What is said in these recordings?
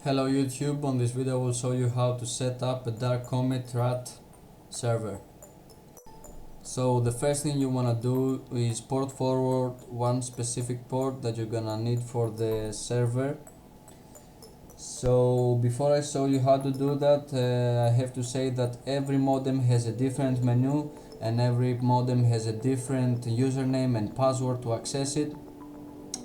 Hello YouTube, on this video I will show you how to set up a DarkComet RAT server. So the first thing you wanna do is port forward one specific port that you're gonna need for the server. So before I show you how to do that, I have to say that every modem has a different menu and every modem has a different username and password to access it.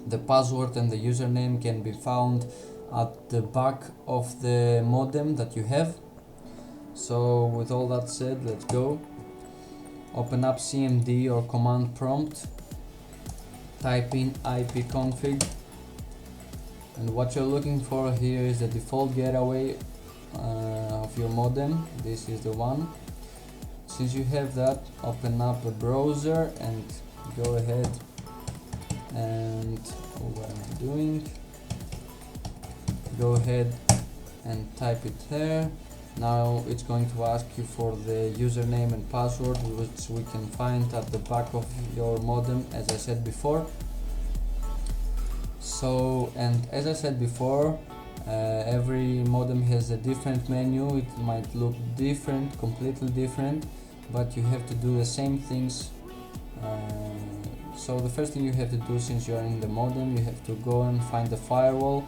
The password and the username can be found at the back of the modem that you have. So with all that said, let's go. Open up cmd or command prompt, type in ipconfig, and what you're looking for here is the default gateway of your modem. This is the one. Since you have that, open up a browser and go ahead and what am I doing? Go ahead and type it there. Now it's going to ask you for the username and password, which we can find at the back of your modem, as I said before. So, and as I said before, every modem has a different menu. It might look different, completely different, but you have to do the same things. So the first thing you have to do, since you're in the modem, you have to go and find the firewall,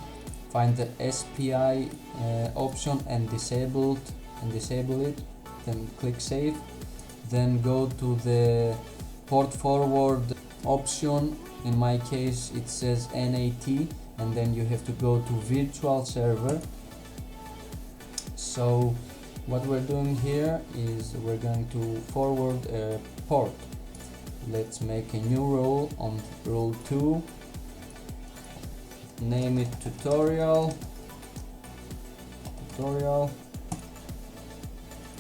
find the SPI option and disable it, then click save, then go to the port forward option. In my case it says NAT, and then you have to go to virtual server. So what we're doing here is we're going to forward a port. Let's make a new role on role 2, name it tutorial,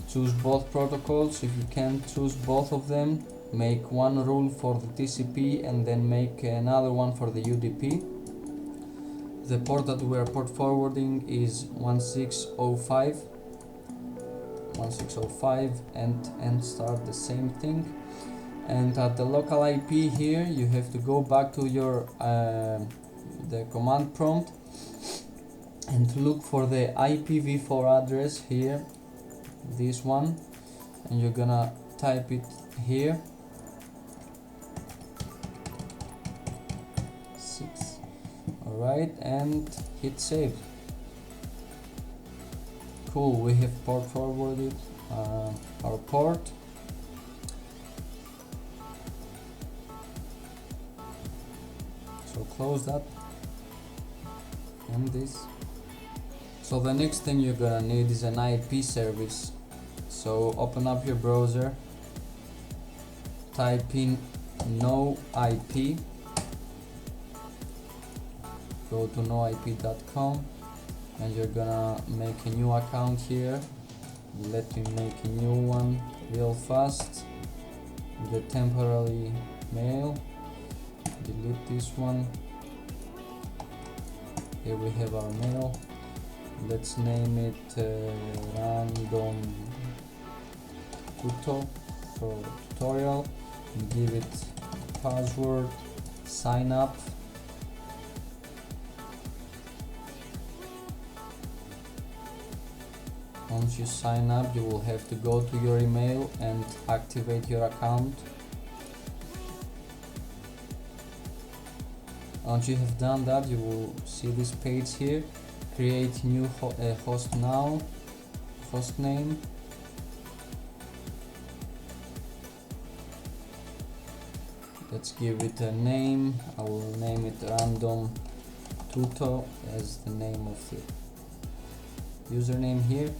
choose both protocols. If you can't choose both of them, make one rule for the TCP and then make another one for the UDP. The port that we are port forwarding is 1605 and start the same thing. And at the local IP here, you have to go back to your the command prompt and look for the IPv4 address here, this one, and you're gonna type it here, 6. Alright, and hit save. Cool, we have port forwarded our port. So close that and this. So the next thing you're gonna need is an IP service. So open up your browser, type in noip, go to noip.com, and you're gonna make a new account here. Let me make a new one real fast with a temporary mail. Delete this one. Here we have our mail. Let's name it random tutorial and give it password, sign up. Once you sign up, you will have to go to your email and activate your account. Once you have done that, you will see this page here. Create new host now, host name. Let's give it a name. I will name it random tuto as the name of the username here.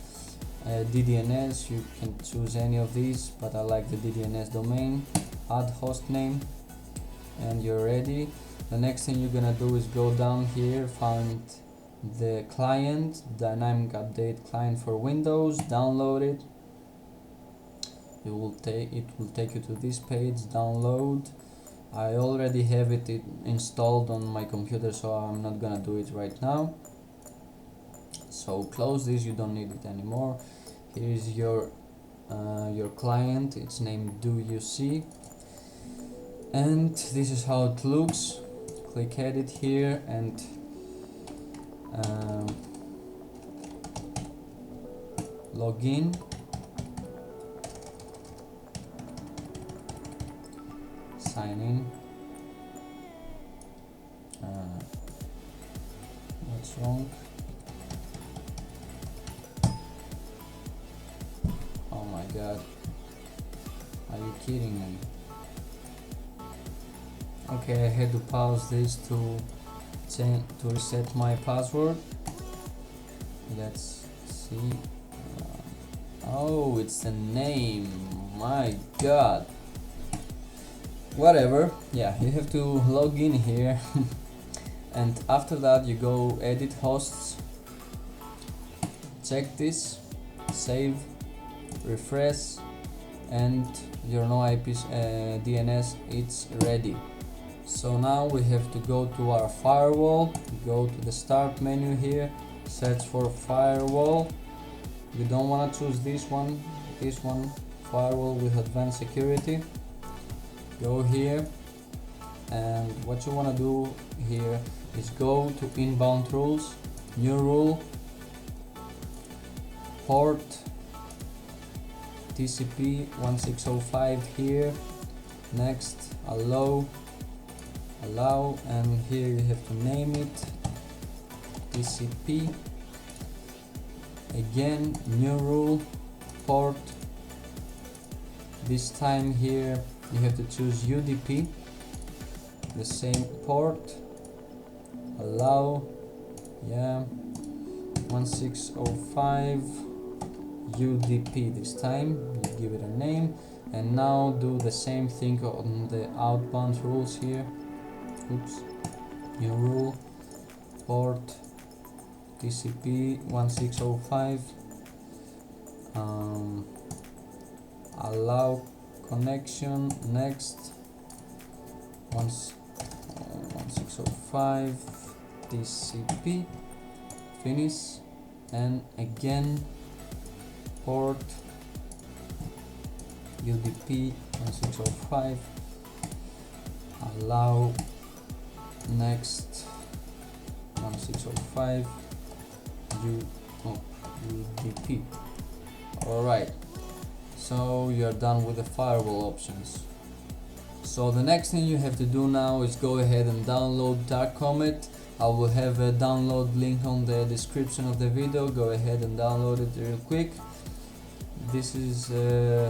DNS, you can choose any of these, but I like the DNS domain. Add host name, and you're ready. The next thing you're gonna do is go down here, find the client, dynamic update client for Windows, download it. It will take you to this page, download. I already have it installed on my computer, so I'm not gonna do it right now. So close this, you don't need it anymore. Here is your client, it's named DoUC, and this is how it looks. Click edit here and login, sign in. What's wrong? Oh my god, are you kidding me? Okay, I had to pause this to reset my password. Let's see. Oh, it's the name. My god. Whatever. Yeah, you have to log in here. And after that you go edit hosts, check this, save, refresh, and your noip DNS it's ready. So now we have to go to our firewall, go to the start menu here, search for firewall. You don't want to choose this one, firewall with advanced security. Go here, and what you want to do here is go to inbound rules, new rule, port TCP 1605 here, next allow, and here you have to name it TCP, again new rule, port, this time here you have to choose UDP, the same port, allow, yeah, 1605 UDP this time, you give it a name, and now do the same thing on the outbound rules here. Oops, new rule, port TCP 1605, allow connection, next 1605 TCP, finish, and again port UDP 1605, allow, next 1605 UDP. Alright, so you are done with the firewall options. So the next thing you have to do now is go ahead and download DarkComet. I will have a download link on the description of the video. Go ahead and download it real quick. This is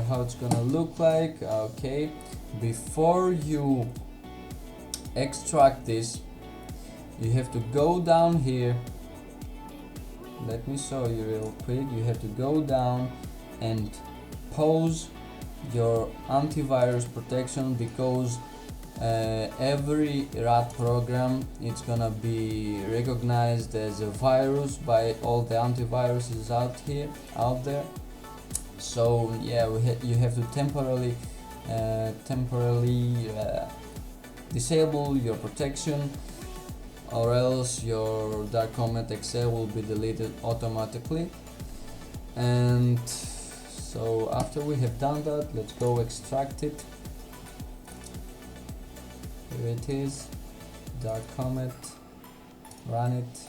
how it's gonna look like. Okay, before you extract this, you have to go down here. Let me show you real quick. You have to go down and pause your antivirus protection, because every rat program it's gonna be recognized as a virus by all the antiviruses out there. So yeah, you have to temporarily disable your protection, or else your DarkComet Excel will be deleted automatically. And so after we have done that, let's go extract it. Here it is, DarkComet, run it.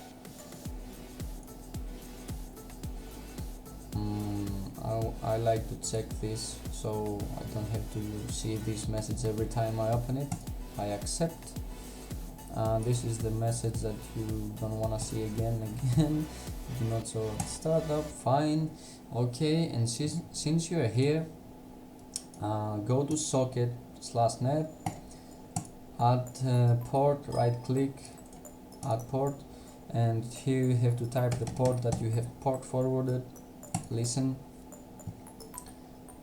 I like to check this so I don't have to see this message every time I open it. I accept. This is the message that you don't want to see again. Do not show startup, fine. Okay, and since you are here, go to socket/net, add port, right click, add port, and here you have to type the port that you have port forwarded. Listen.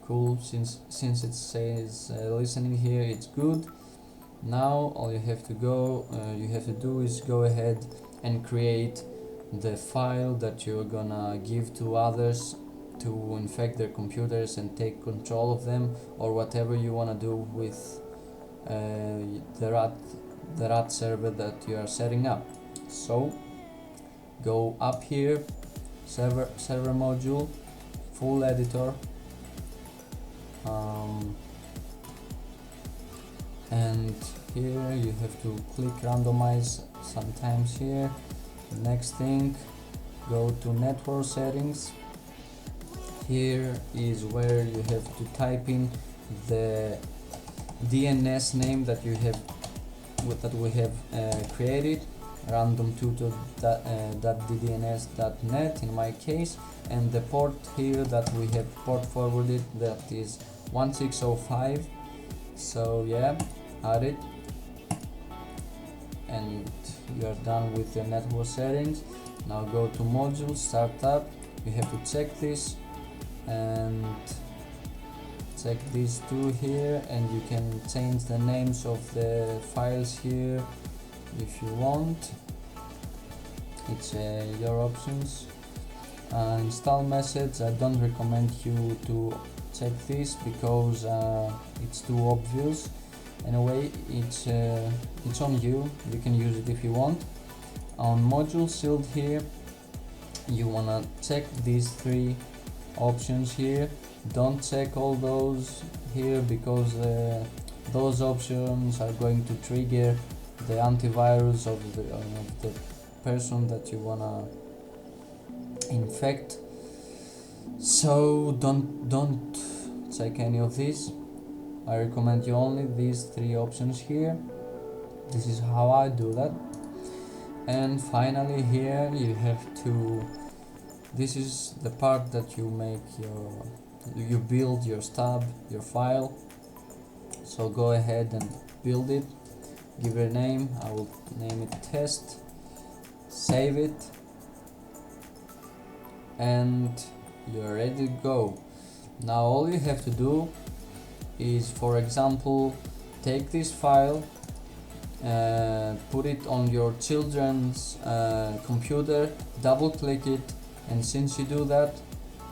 Cool, since it says listening here, it's good. Now all you have to do is go ahead and create the file that you're gonna give to others to infect their computers and take control of them, or whatever you want to do with the rat server that you are setting up. So go up here, server module, full editor, and here you have to click randomize sometimes here. The next thing, go to network settings, here is where you have to type in the DNS name that you have we have created, random.dns.net in my case, and the port here that we have port forwarded, that is 1605. So yeah, add it, and you are done with your network settings. Now go to modules, startup. You have to check this and check these two here, and you can change the names of the files here if you want. It's your options. Install message, I don't recommend you to check this because it's too obvious. Anyway, it's on you. You can use it if you want. On module shield here, you wanna check these three options here. Don't check all those here because those options are going to trigger the antivirus of the person that you wanna infect. So don't check any of these. I recommend you only these three options here. This is how I do that. And finally here you have to, this is the part that you make you build your stub, your file. So go ahead and build it, give it a name. I will name it test, save it, and you're ready to go. Now all you have to do is, for example, take this file, put it on your children's computer, double click it, and since you do that,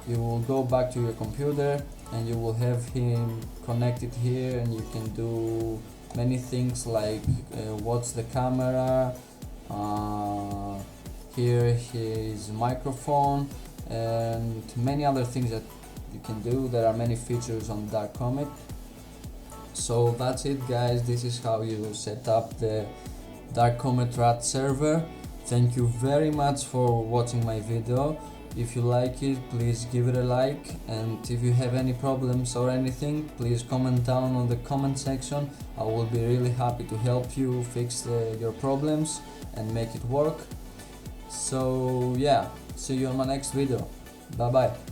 you will go back to your computer and you will have him connected here, and you can do many things like watch the camera, hear his microphone, and many other things that you can do. There are many features on DarkComet. So that's it, guys. This is how you set up the DarkComet RAT server. Thank you very much for watching my video. If you like it, please give it a like, and if you have any problems or anything, please comment down on the comment section. I will be really happy to help you fix your problems and make it work. So yeah, see you on my next video. Bye bye.